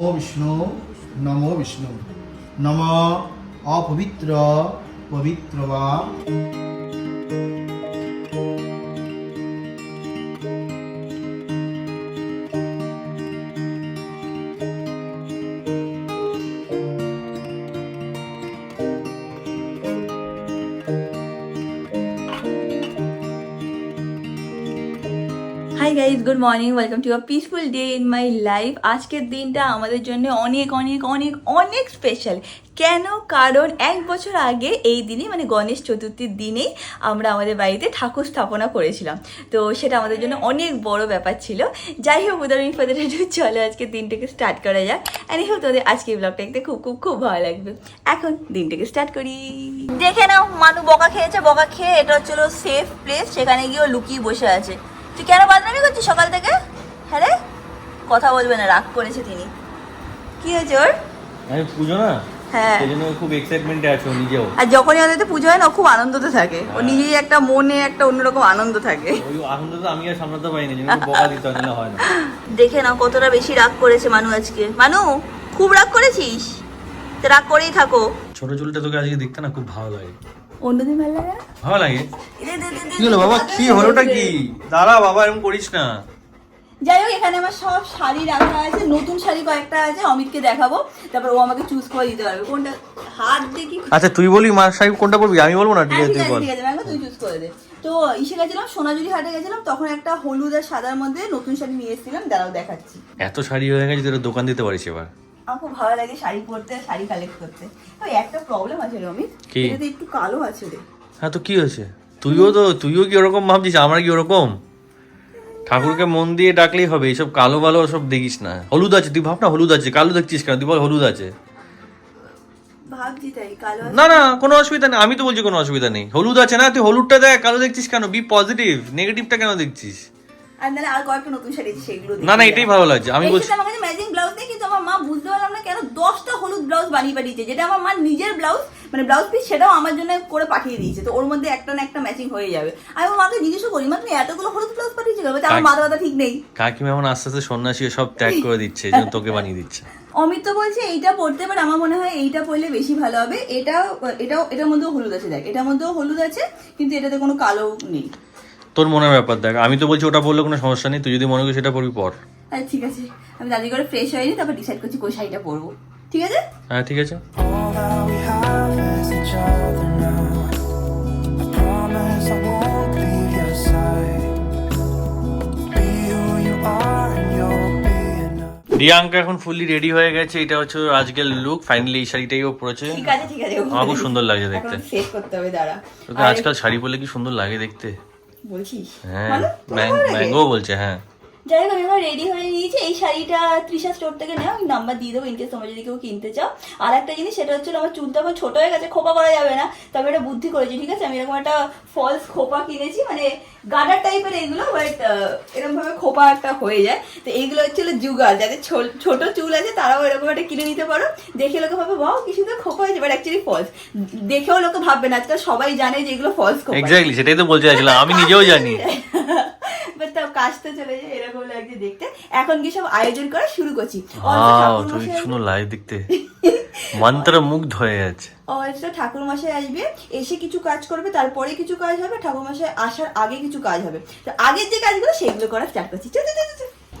विष्णु नमो विष्णु नम अपवित्र पवित्र वा। Hi guys, good morning, welcome to a peaceful day in my life. আজকের দিনটা আমাদের জন্য অনেক অনেক অনেক অনেক স্পেশাল। কেন? কারণ 1 বছর আগে এই দিনই মানে গণেশ চতুর্থীর দিনেই আমরা আমাদের বাড়িতে ঠাকুর স্থাপনা করেছিলাম। তো সেটা আমাদের জন্য অনেক বড় ব্যাপার ছিল। যাই হোক, উদাহরণ ফদের চলো আজকে দিনটাকে স্টার্ট করা যাক। অ্যান্ড হোক তোমাদের আজকে ব্লগটা দেখতে খুব খুব খুব ভালো লাগবে। এখন দিনটাকে স্টার্ট করি। দেখে নাও, মানু বকা খেয়েছে, বকা খেয়ে এটা হচ্ছিল সেফ প্লেস, সেখানে গিয়ে ও লুকিয়ে বসে আছে। তুই কেন বাদনামি করছিস সকাল থেকে? হ্যাঁ রে, কথা বলবে না, রাগ করেছে তিনি। কি হয়েছে ওর? আমি পুজো না, হ্যাঁ, সেজন্য খুব এক্সাইটমেন্টে আছে ও নিজেও। আর যখনই ওদের পুজো হয় না, ও খুব আনন্দতে থাকে। ও নিজেই একটা মনে একটা অন্যরকম আনন্দ থাকে। ওই আনন্দ তো আমি আর সামলাতে পারিনি, যেন বকা দিতে হয় না। দেখে নাও কতটা বেশি রাগ করেছে মানু আজকে। মানু, খুব রাগ করেছিস? তো রাগ করেই থাকো। ছোট চুলটা তোকে আজকে দেখতে না খুব ভালো লাগে। অন্যদিন ভালো লাগে না? ভালো লাগে। কি হলো বাবা, কি হলোটা কি? দাঁড়া বাবা, এরকম করিস না। যাই হোক, এখানে আমার সব শাড়ি রাখা আছে, নতুন শাড়ি কয়েকটা আছে, অমিতকে দেখাবো, তারপর ও আমাকে চুজ করে দিতে পারবে কোনটা। হাত দেখি। আচ্ছা তুই বলি মার সাহেব কোনটা পড়বি, আমি বলবো না? ঠিক হ্যাঁ, আছে ঠিক তুই আছে, বল। ঠিক আছে, ম্যাঙ্গো তুই চুজ করে দে। তো ইসে গেছিলাম, সোনাঝুরি হাটে গেছিলাম, তখন একটা হলুদ আর সাদার মধ্যে নতুন শাড়ি নিয়ে এসেছিলাম, দাঁড়াও দেখাচ্ছি। এত শাড়ি হয়ে গেছে, তোর দোকান দিতে পারিস এবার। আমার খুব ভালো লাগে শাড়ি পরতে, শাড়ি কালেক্ট করতে। ওই একটা প্রবলেম আছে রে অমিত, কি? এটাতে একটু কালো আছে রে। হ্যাঁ, তো কি হয়েছে? তুইও কি ওরকম ভাবছিস? আমরা কি ওরকম? ঠাকুরকে মন দিয়ে ডাকলেই হবে, এইসব কালো বালো সব দেখিস না। হলুদ আছে, তুই ভাব না হলুদ আছে, কালো দেখছিস কেন? তুই বল হলুদ আছে। ভাবছি তাই কালো আছে। না না, কোনো অসুবিধা নেই, আমি তো বলছি কোনো অসুবিধা নেই। হলুদ আছে না, তুই হলুদটা দেখ, কালো দেখছিস কেন? বি পজিটিভ, নেগেটিভটা কেন দেখছিস? আর নাহলে আর কয়েকটা নতুন শাড়ি আছে, সেগুলো না না, এটাই ভালো লাগছে। আমি বলছি আমার কাছে ম্যাচিং ব্লাউজ নেই, কিন্তু আমার মা বুঝতে পারলাম না কেন 10টা হলুদ ব্লাউজ বানিয়ে পাঠিয়েছে, যেটা আমার মা নিজের ব্লাউজ মানে ব্লাউজ পিস, সেটাও আমার জন্য করে পাঠিয়ে দিয়েছে। তো ওর মধ্যে একটা না একটা ম্যাচিং হয়ে যাবে। আমি আমার মাকে জিজ্ঞেস করি, মা তুমি এতগুলো হলুদ ব্লাউজ পাঠিয়েছো কেন? আমার মাথা ব্যথা ঠিক নেই। কাকিমা এখন আস্তে আস্তে সন্ন্যাসী সব ত্যাগ করে দিচ্ছে, যেন তোকে বানিয়ে দিচ্ছে। অমিত তো বলছে এইটা পড়তে পারে, আমার মনে হয় এইটা পরলে বেশি ভালো হবে। এটার মধ্যেও হলুদ আছে, দেখ এটার মধ্যেও হলুদ আছে, কিন্তু এটাতে কোনো কালো নেই। তোর মনের ব্যাপার দেখ, আমি তো বলছি ওটা বললে কোনো সমস্যা নেই, তুই যদি মনে করিস সেটা পড়বি পর। আচ্ছা ঠিক আছে, আমি দাদি করে ফ্রেশ হয়নি, তারপর ডিসাইড করছি কোন শাড়িটা পরবো। ঠিক আছে? হ্যাঁ ঠিক আছে। All that we have is each other now. I promise I won't leave your side. Be who you are and you'll be enough. Riyanka এখন ফুললি রেডি হয়ে গেছে, এটা হচ্ছে ওর আজকের লুক। ফাইনালি এই শাড়িটাই ও পরেছে। ঠিক আছে, ঠিক আছে। আমার খুব সুন্দর লাগছে দেখতে। এখন শেষ করতে হবে, দাঁড়া। তোকে আজকাল শাড়ি পরলে কি সুন্দর লাগে দেখতে। বলছিস? হ্যাঁ, ভালো? তোমার ভালো লাগে? ম্যাঙ্গো বলছে। হ্যাঁ যাই হোক, আমি এবার রেডি হয়ে নিয়েছি। এই শাড়িটা তৃষা স্টোর থেকে নেওয়া, আমি নাম্বার দিয়ে দেবো ইনকেস তোমরা যদি কেউ কিনতে চাও। আর একটা জিনিস, সেটা হচ্ছে আমার চুলটা এখন ছোট হয়ে গেছে, খোপা করা যাবে না, তবে এটা বুদ্ধি করেছি। ঠিক আছে, আমি এরকম একটা ফলস খোপা কিনেছি, মানে গার্ডার টাইপের এগুলো, বাট এরকম ভাবে খোপা একটা হয়ে যায়। তো এইগুলো হচ্ছে জুগার, যাদের ছোট চুল আছে তারাও এরকম একটা কিনে নিতে পারো। দেখে লোকে ভাবে বাহ কি সুন্দর খোপা হয়েছে, বাট অ্যাকচুয়ালি ফলস। দেখেও লোকে ভাববে না, আজকাল সবাই জানে যে এগুলো ফলস খোপা। এক্স্যাক্টলি, সেটাই তো বলতে চাইছিলাম, আমি নিজেও জানি। বাট তাও কাজটা চলে যায়, এরকম লাগছে দেখতে। এখন কি সব আয়োজন করা শুরু করছি। তুই সুন্দর লাগে দেখতে, মন্ত্র মুগ্ধ হয়ে যাচ্ছে। ঠাকুর মশাই আসবে, এসে কিছু কাজ করবে, তারপরে কিছু কাজ হবে, ঠাকুর মশাই আসার আগে কিছু কাজ হবে। তো আগের যে কাজগুলো সেগুলো করা স্টার্ট করছি।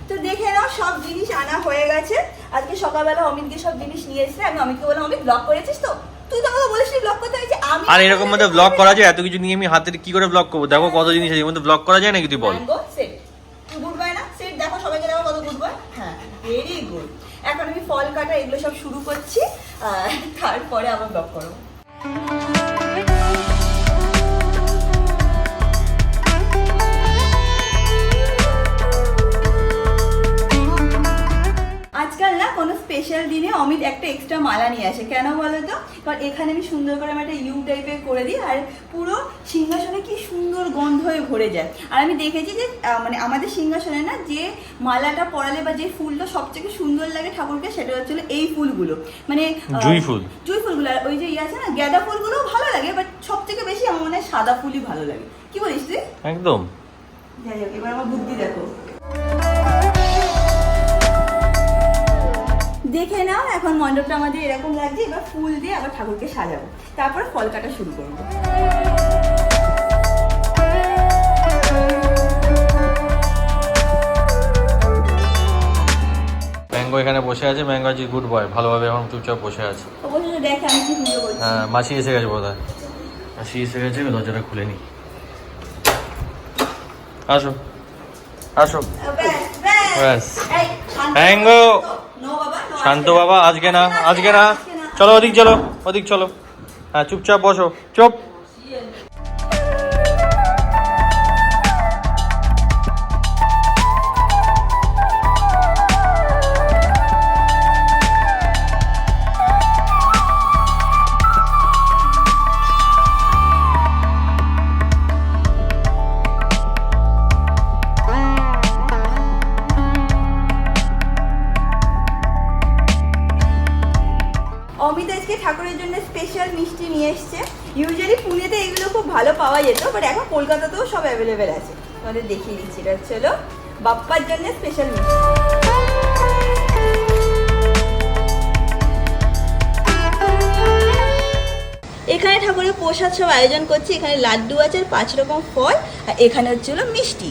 তো দেখে নাও, সব জিনিস আনা হয়ে গেছে। আজকে সকালবেলা অমিতকে সব জিনিস নিয়ে এসেছে। আমি অমিতকে বললাম, অমিত ব্লগ করেছিস তো? তুই তো আমাকে বলিস ব্লগ করতে হয়েছে। আমি আর এরকম মধ্যে ব্লগ করা যায়? এত কিছু নিয়ে আমি হাতে কি করে ব্লগ করবো? দেখো কত জিনিস আছে, এর মধ্যে ব্লগ করা যায় নাকি? তুই বল। গুড বাই না সেট, দেখো সবাইকে দেখো কত গুড বাই। হ্যাঁ, ভেরি গুড। এখন আমি ফল কাটা এগুলো সব শুরু করছি, তারপরে আবার ব্লগ করবো। আজকাল না কোনো স্পেশাল দিনে অমিত একটা এক্সট্রা মালা নিয়ে আসে। কেন বলো তো? কারণ এখানে আমি সুন্দর করে আমি একটা ইউ টাইপের করে দিই, আর পুরো সিংহাসনে কি সুন্দর গন্ধ হয়ে ভরে যায়। আর আমি দেখেছি যে মানে আমাদের সিংহাসনে না যে মালাটা পরালে বা যে ফুলটা সবথেকে সুন্দর লাগে ঠাকুরকে, সেটা হচ্ছে এই ফুলগুলো, মানে জুঁই ফুলগুলো। আর ওই যে আছে না গাঁদা ফুলগুলো ভালো লাগে, বাট সব থেকে বেশি আমার মনে হয় সাদা ফুলই ভালো লাগে। কি বলিস তুই? একদম। যাই হোক, এবার আমার বুদ্ধি দেখো। দেখে নাও এখন মণ্ডপটা আমাদের এরকম লাগছে, এবার ফুল দিয়ে আবার ঠাকুরকে সাজাবো, তারপর ফল কাটা শুরু করবো। ম্যাঙ্গো এখানে বসে আছে, ম্যাঙ্গো আছে গুড বয়, ভালোভাবে এখন চুপচাপ বসে আছে। অবশ্যই দেখে আমি কি পুজো করছি। হ্যাঁ, মাসি এসে গেছে বোধ হয়, মাসি এসে গেছে, দরজাটা খুলে নি। আসো আসো। ব্যাস। ম্যাঙ্গো শান্ত বাবা, আজকে না, আজকে না, চলো ওদিক চলো, ওদিক চলো। হ্যাঁ, চুপচাপ বসো, চুপ। অমিত আজকে ঠাকুরের জন্য স্পেশাল মিষ্টি নিয়ে এসছে। ইউজুয়ালি পুনেতে এগুলো খুব ভালো পাওয়া যেত, বাট এখন কলকাতাতেও সব অ্যাভেলেবেল আছে। তোমাদের দেখিয়ে দিচ্ছি, এটা হচ্ছে হলো বাপ্পার জন্য স্পেশাল মিষ্টি। এখানে ঠাকুরের প্রসাদ সব আয়োজন করছে, এখানে লাড্ডু আছে আর 5 রকম ফল, আর এখানে হচ্ছে হলো মিষ্টি।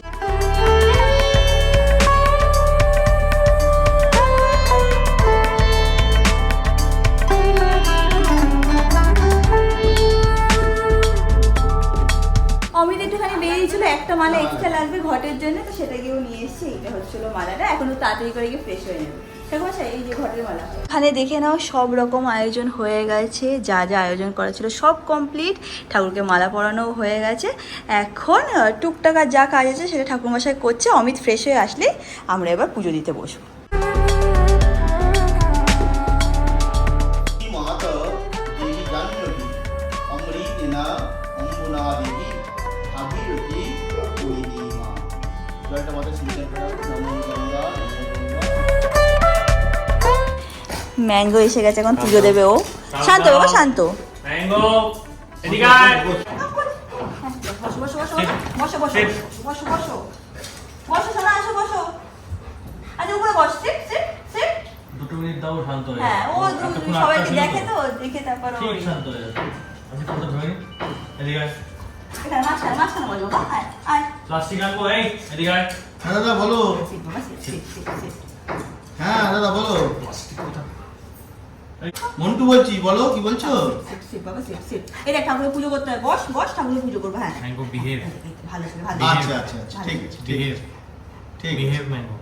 অমিত একটুখানি বেরিয়েছিল, একটা মালা এক্সট্রা লাগবে ঘটের জন্য, তো সেটা গিয়েও নিয়ে এসেছি। এটা হচ্ছিল মালাটা, এখনো তাড়াতাড়ি করে গিয়ে ফ্রেশ হয়ে নেবে। এই যে ঘটের মালা, এখানে দেখে নাও সব রকম আয়োজন হয়ে গেছে, যা যা আয়োজন করা ছিল সব কমপ্লিট। ঠাকুরকে মালা পরানো হয়ে গেছে, এখন টুকটাক আর যা কাজ আছে সেটা ঠাকুরমশাই করছে। অমিত ফ্রেশ হয়ে আসলে আমরা এবার পুজো দিতে বসবো। মাতা দেবী জাহ্নবী অমৃতেনা অম্বুনা দেবী ভাগীরথী পরিণীমা। জয়টা মাতা শ্রীচন্দ্র নমো গঙ্গা নমো গঙ্গা। ম্যাঙ্গো এসে গেছে, এখন পুজো দেবে ও। শান্ত বাবা, শান্ত। ম্যাঙ্গো এদিকে আয়। বসো বসো বসো বসো বসো বসো বসো বসো সোনা, আসো বসো। আচ্ছা উপরে বস, সিট সিট সিট। 2 মিনিট দাও, শান্ত হয়ে হ্যাঁ, ও সবাইকে দেখে তো, দেখে তারপর ঠিক শান্ত হয়ে যাবে। আমি কথা ধরে নি, এদিকে আয়। এখানে মাঝখানে মাঝখানে বসো বাবা, আয় আয়। প্লাস্টিক আনবো, এই এদিকে আয়। হ্যাঁ দাদা বলো। সিট বাবা, সিট সিট সিট সিট। হ্যাঁ দাদা বলো। প্লাস্টিক কোথা? মন্টু বলছি, বলো কি বলছো? সিট সিট বাবা, সিট সিট। এই দেখ ঠাকুরের পুজো করতে হয়, বস বস, ঠাকুরের পুজো করবো। হ্যাঁ ম্যাঙ্গো বিহেভ, ভালো করে ভালো। আচ্ছা আচ্ছা আচ্ছা, ঠিক আছে ঠিক বিহেভ, আছে ঠিক আছে। Behave mango,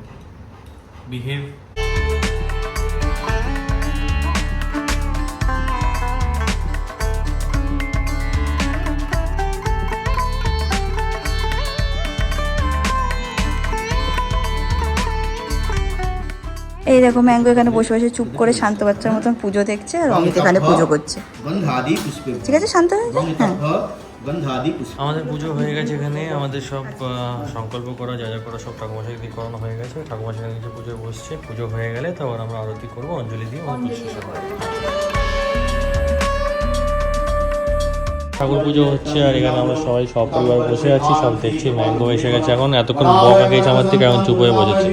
behave. এই দেখো ম্যাঙ্গো এখানে বসে বসে চুপ করে শান্ত বাচ্চার মতন পুজো দেখছে, আর অমিত এখানে পুজো করছে। গন্ধাদি পুষ্পে। ঠিক আছে, শান্ত হয়ে যা। হ্যাঁ, গন্ধাদি পুষ্প। আমাদের পুজো হয়ে গেছে, এখানে আমাদের সব সংকল্প করা, যা যা করা সব ঠাকুরমশাই দিয়ে করানো হয়ে গেছে। ঠাকুরমশাই নিচে পুজোয় বসছে, পুজো হয়ে গেলে তারপর আমরা আরতি করবো, অঞ্জলি দিয়ে আমাদের পুজো শেষ হবে। ঠাকুর পুজো হচ্ছে, আর এখানে আমরা সবাই সপরিবার বসে আছি, সব দেখছি। ম্যাঙ্গো এসে গেছে, এখন এতক্ষণ বকা খেয়েছে আমার থেকে, এখন চুপ হয়ে বসেছে।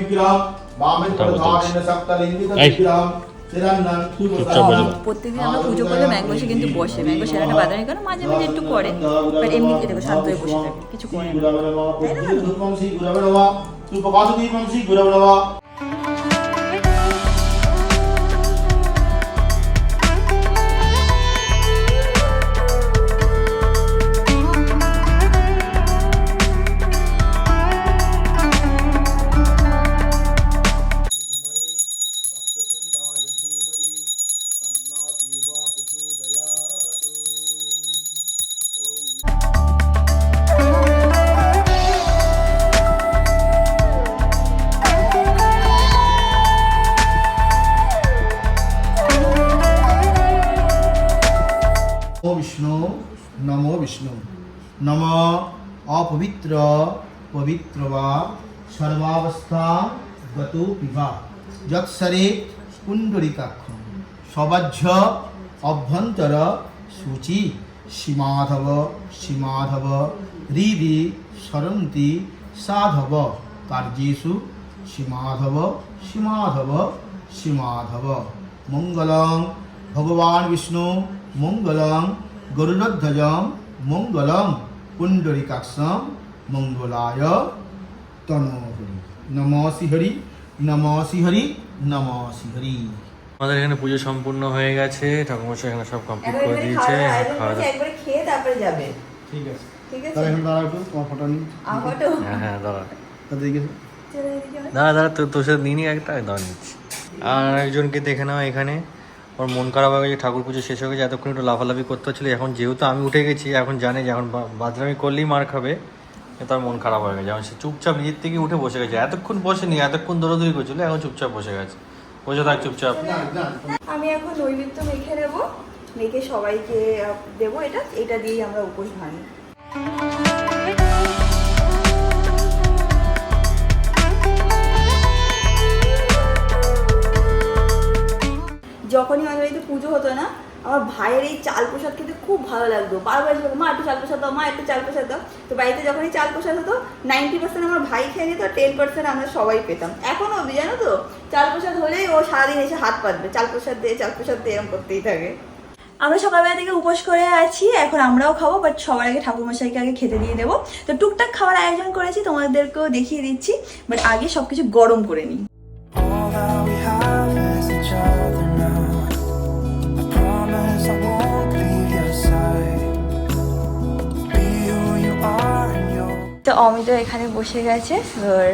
প্রত্যেকদিন আমরা পুজো করলে ম্যাঙ্গো এসে কিন্তু বসে। ম্যাঙ্গো সেরাটা বাদামি কেন, মাঝে মাঝে একটু করে, বাট এমনি দেখো শান্ত হয়ে বসে থাকে, কিছু করে না। বিষ্ণু নমো বিষ্ণু নম অপবিত্র পবিত্র বা সর্বাবস্থা গত পিবা যৎসরে পুণ্ডরিকাক্ষ সবাহ্য অভ্যন্তর সূচি সীমাধব সীমাধব হৃদি সরন্তি সাধব কার্যেষু সীমাধব সীমাধব श्रीमाधव मंगलम भगवान विष्णु मंगलम गरुड़ध्वज मंगलम पुंडरीकाक्षम मंगलाय तनोहरि नमो श्रीहरि नमो श्रीहरि नमो श्रीहरि। আমাদের এখানে পুজো সম্পূর্ণ হয়ে গেছে, ঠাকুরমশাই এখানে সব কমপ্লিট করে দিয়েছে। খাওয়া দাওয়া একবার খেয়ে তারপরে যাবে। ठीक है ঠিক আছে তাহলে এখন দাঁড়াও একটু তোমার ফটো নিই আমারও হ্যাঁ দাঁড়া তাদের দিকে চলে এদিকে আয়। দাঁড়া তোর সাথে নিয়ে নিই একটা দাঁড়া নিচ্ছি। আর একজনকে দেখে নাও এখানে, ওর মন খারাপ হয়ে গেছে, ঠাকুর পুজো শেষ হয়ে গেছে, এতক্ষণ একটু লাফালাফি করতে হচ্ছিলো। এখন যেহেতু আমি উঠে গেছি, এখন জানে যে এখন বাদরামি করলেই মার খাবে, তার মন খারাপ হয়ে গেছে। এখন সে চুপচাপ নিজের থেকে উঠে বসে গেছে, এতক্ষণ বসেনি, এতক্ষণ দৌড়াদৌড়ি করছিল, এখন চুপচাপ বসে গেছে। বসে থাক চুপচাপ। আমি এখন নৈবেদ্য মেখে নেবো, মেখে সবাইকে দেবো। এটা দিয়েই আমরা উপোস ভাঙি। যখনই আমাদের বাড়িতে পুজো হতো না, আমার ভাইয়ের এই চাল প্রসাদ খেতে খুব ভালো লাগতো। বারবার এসে বলতো, মা একটু চাল প্রসাদ দাও, মা একটু চাল প্রসাদ দাও। তো বাড়িতে যখনই চাল প্রসাদ হতো 90% আমার ভাই খেয়ে নিত, 10% আমরা সবাই পেতাম। এখনও অবধি জানো তো, চাল প্রসাদ হলেই ও সারাদিন এসে হাত পাতবে, চাল প্রসাদ দিয়ে এরকম করতেই থাকে। আমরা সকালবেলা থেকে উপোস করে আছি, এখন আমরাও খাবো, বাট সবার আগে ঠাকুরমশাইকে আগে খেতে দিয়ে দেবো। তো টুকটাক খাবার আয়োজন করেছি, তোমাদেরকেও দেখিয়ে দিচ্ছি, বাট আগে সবকিছু গরম করে নিই। All that we have is each other now. I promise I won't leave your side. Be who you are and you'll তো অমিত এখানে বসে গেছে, আর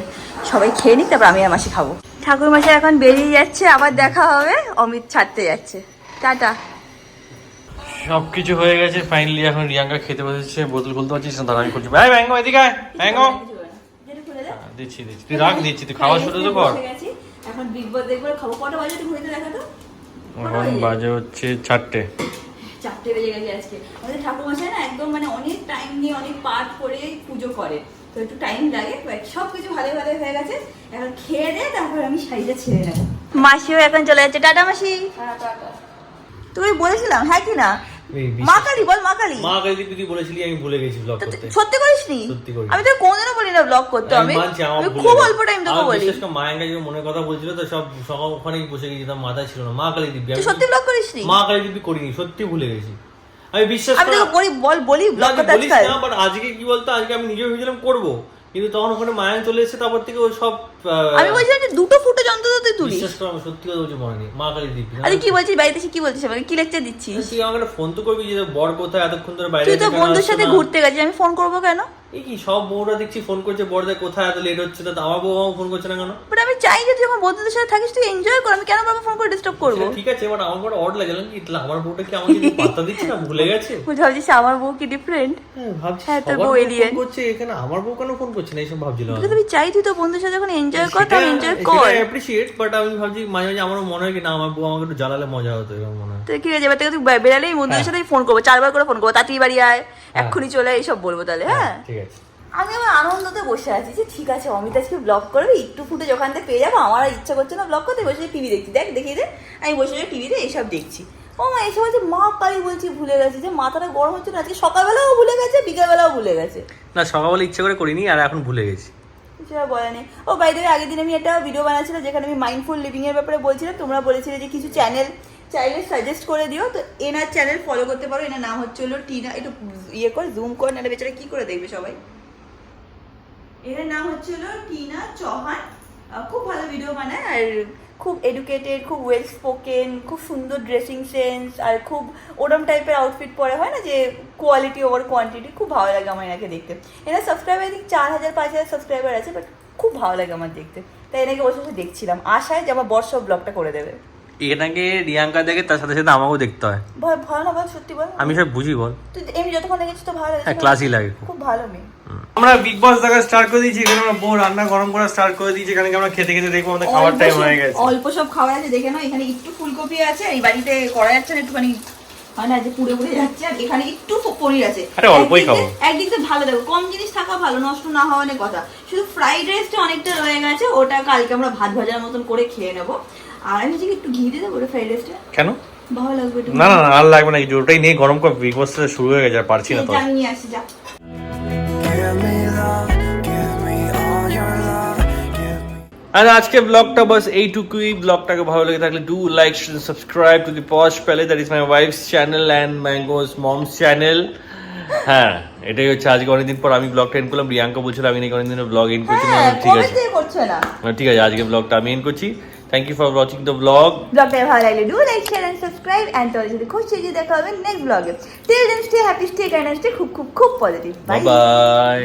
সবাই খেয়ে নিক, তারপর আমি আর মাসি খাবো। ঠাকুরমশাই এখন বেরিয়ে যাচ্ছে, আবার দেখা হবে। অমিত ছাড়তে যাচ্ছে, টাটা। সব কিছু হয়ে গেছে ফাইনালি। এখন রিয়াঙ্কা খেতে বসেছে, বোতল খুলতে পারছিস না, দাঁড়া আমি করছি। ভাই ব্যাঙ্গো এদিকে আয়, ব্যাঙ্গো দিচ্ছি তুই রাখ, দিচ্ছি তুই খাওয়া শুরু তো কর। এখন বিগ বস দেখবো, খাবো। কটা বাজে তুমি ঘুরিতে দেখা তো? এখন বাজে হচ্ছে 4টে। 4টে বেজে গেছে আজকে। আমাদের ঠাকুরমশাই না একদম মানে অনেক টাইম নিয়ে অনেক পাঠ করে পুজো করে, তো একটু টাইম লাগে, বাট সব কিছু ভালো ভালো হয়ে গেছে। এখন খেয়ে দে, তারপর আমি শাড়িটা ছেড়ে নেবো। মাসিও এখন চলে যাচ্ছে, টাটা মাসি। তুমি বলেছিলাম হ্যাঁ কি না? মা কালী বল, মা কালী। মা কালী তুই বলেছিলি, আমি ভুলে গেছি ব্লগ করতে। সত্যি করিসনি? সত্যি করি। আমি তো কোনদিনও বলি না ব্লগ করতে। আমি খুব অল্প টাইম তোকে বলি। বিশেষ করে মায়ের কাছে মনের কথা বলছিল তো, সব সকাল ওখানেই বসে গেছি, তার মাথায় ছিল না। মা কালী দিব্যি তুই সত্যি ব্লগ করিসনি? মা কালী দিব্যি করিনি, সত্যি ভুলে গেছি। আমি বিশ্বাস আমি তোকে বলি ব্লগ করতে বলিস না, বাট আজকে কি বলতো, আজকে আমি নিজে ভেবেছিলাম করবো, কিন্তু তখন ওখানে মায়া চলে এসেছে, তারপর থেকে ওই সব আমি বলছিলাম যে দুটো ফুটো যন্ত্র তো তুই তুলিস। বিশ্বাস করে আমি সত্যি কথা বলছি, মনে নেই। মা কালী দিব্যি। আরে কি বলছিস বাড়িতে এসে, কি বলছিস আমাকে, কি লেকচার দিচ্ছিস? তুই আমাকে ফোন তো করবি যে বর কোথায়, এতক্ষণ ধরে বাইরে। তুই তো বন্ধুর সাথে ঘুরতে গেছিস, আমি ফোন করবো কেন? এই কি সব বউরা দেখছি ফোন করছে, বড়দের কোথায়, এত লেট হচ্ছে, তো আমার বউ আমাকে ফোন করছে না কেন? বাট আমি চাই যে তুই যখন বন্ধুদের সাথে থাকিস তুই এনজয় কর, আমি কেন বাবা ফোন করে ডিস্টার্ব করবো? ঠিক আছে, বাট আমার বড় অড লাগে কি, আমার বউটা কি আমাকে পাত্তা দিচ্ছে না, ভুলে গেছে? ভাবছিস আমার বউ কি ডিফারেন্ট? ভাবছি হ্যাঁ, তোর সবার বউ বউ alien। ফোন করছে, এখানে আমার বউ কেন ফোন করছে না, এইসব ভাবছিলাম। তোকে আমি চাই তুই তো বন্ধুদের সাথে যখন এনজয় কর, তাহলে এনজয় কর। অ্যাপ্রিশিয়েট, বাট আমি ভাবছি মাঝে মাঝে আমারও মনে হয় কি না, আমার বউ আমাকে একটু জ্বালালে মজা হতো, এরকম মনে হয়। তুই কি হয়ে যাবে, তুই বেরালেই বন্ধুদের সাথে ফোন করবো, 4বার করে ফোন করবো, তাড়াতাড়ি বাড়ি আয়, এক্ষুনি চলে, এইসব বলবো তাহলে। হ্যাঁ ঠিক আছে। আমি আমার আনন্দতে বসে আছি যে ঠিক আছে অমিত আজকে ব্লগ করবে, একটু ফুটে যখন থেকে পেয়ে যাবো। আমার আর ইচ্ছা করছে না ব্লগ করতে, বসে টিভি দেখছি। দেখিয়ে দে, আমি বসে টিভিতে এইসব দেখছি। ও মা এসে বলছে মা কালী, বলছি ভুলে গেছে, যে মাথাটা গরম হচ্ছে না, আজকে সকালবেলাও ভুলে গেছে, বিকালবেলাও ভুলে গেছে। না সকালবেলা ইচ্ছে করে করিনি, আর এখন ভুলে গেছি। কিছু আর বলা নেই। ও বাইরে আগের দিন আমি একটা ভিডিও বানাচ্ছিলাম যেখানে আমি মাইন্ডফুল লিভিং এর ব্যাপারে বলছিলাম, তোমরা বলেছিলে যে কিছু চ্যানেল চাইলে সাজেস্ট করে দিও, তো এনার চ্যানেল ফলো করতে পারো। এনার নাম হচ্ছে হলো টিনা, একটু ইয়ে কর, জুম কর, না বেচারা কি করে দেখবে সবাই। এর নাম হচ্ছে হলো টিনা চৌহান, খুব ভালো ভিডিও বানায়, আর খুব এডুকেটেড, খুব ওয়েল স্পোকেন, খুব সুন্দর ড্রেসিং সেন্স, আর খুব ওরম টাইপের আউটফিট পরে, হয় না যে কোয়ালিটি ওভার কোয়ান্টিটি, খুব ভালো লাগে আমার এনাকে দেখতে। এনার সাবস্ক্রাইবার আই থিঙ্ক 4000-5000 সাবস্ক্রাইবার আছে, বাট খুব ভালো লাগে আমার দেখতে, তাই এনাকে বসে বসে দেখছিলাম, আশায় যে আমার বর্ষ ব্লগটা করে দেবে। এটাকে রিয়াঙ্কা দেখে, তার সাথে সাথে আমাকেও দেখতে হয়। ভালো না বল, সত্যি বল, আমি সব বুঝি বল। তুই এমনি যতক্ষণ দেখেছিস তো ভালো লাগে, হ্যাঁ ক্লাসই লাগে, খুব ভালো মেয়ে। আমরা বিগ বস দেখা স্টার্ট করে দিয়েছি, এখানে আমরা বউ রান্না গরম করা স্টার্ট করে দিয়েছি, এখানে আমরা খেতে খেতে দেখবো আমাদের খাবার টাইম হয়ে গেছে। অল্প সব খাবার আছে দেখে নাও, এখানে একটু ফুলকপি আছে, এই বাড়িতে করা যাচ্ছে না, একটুখানি হয় না যে পুড়ে পুড়ে যাচ্ছে, আর এখানে একটু পনির আছে। আরে অল্পই খাবো, একদিক থেকে ভালো দেখো, কম জিনিস থাকা ভালো, নষ্ট না হওয়ার কথা। শুধু ফ্রাইড রাইসটা অনেকটা রয়ে গেছে, ওটা কালকে আমরা ভাত ভাজার মতন করে খেয়ে নেবো। আর আমি যদি একটু ঘি দিয়ে দেবো ওটা ফ্রাইড রাইসটা, কেন ভালো লাগবে একটু। না না আর লাগবে না, ওটাই নিয়ে গরম কর, বিগ বস শুরু হয়ে গেছে, আর পারছি না তো। আমি নিয়ে আসি, যা। give me love, give me all your love, give me আর আজকে ব্লগটা বাস এইটুকুই। ব্লগটাকে ভালো লেগে থাকলে do like subscribe to the পশ পেলে, that is my wife's channel and mango's mom's channel. হ্যাঁ, এটাই হচ্ছে আজকে অনেকদিন পর আমি ব্লগটা এন্ড করলাম। প্রিয়াঙ্কা বলছিল আমি নাকি অনেকদিন ব্লগ এন্ড করছি না। হ্যাঁ, ঠিক কবে আছে, থেকে করছো না? ঠিক আছে, আজকে ব্লগটা আমি এন্ড করছি। Thank you for watching the blog. ব্লগটা ভালো লাগলে do like share and subscribe and তোমাদের সাথে খুব শীঘ্রই দেখা হবে নেক্সট ব্লগে। Till then stay happy, stay kind, stay খুব খুব খুব পজিটিভ। Bye bye.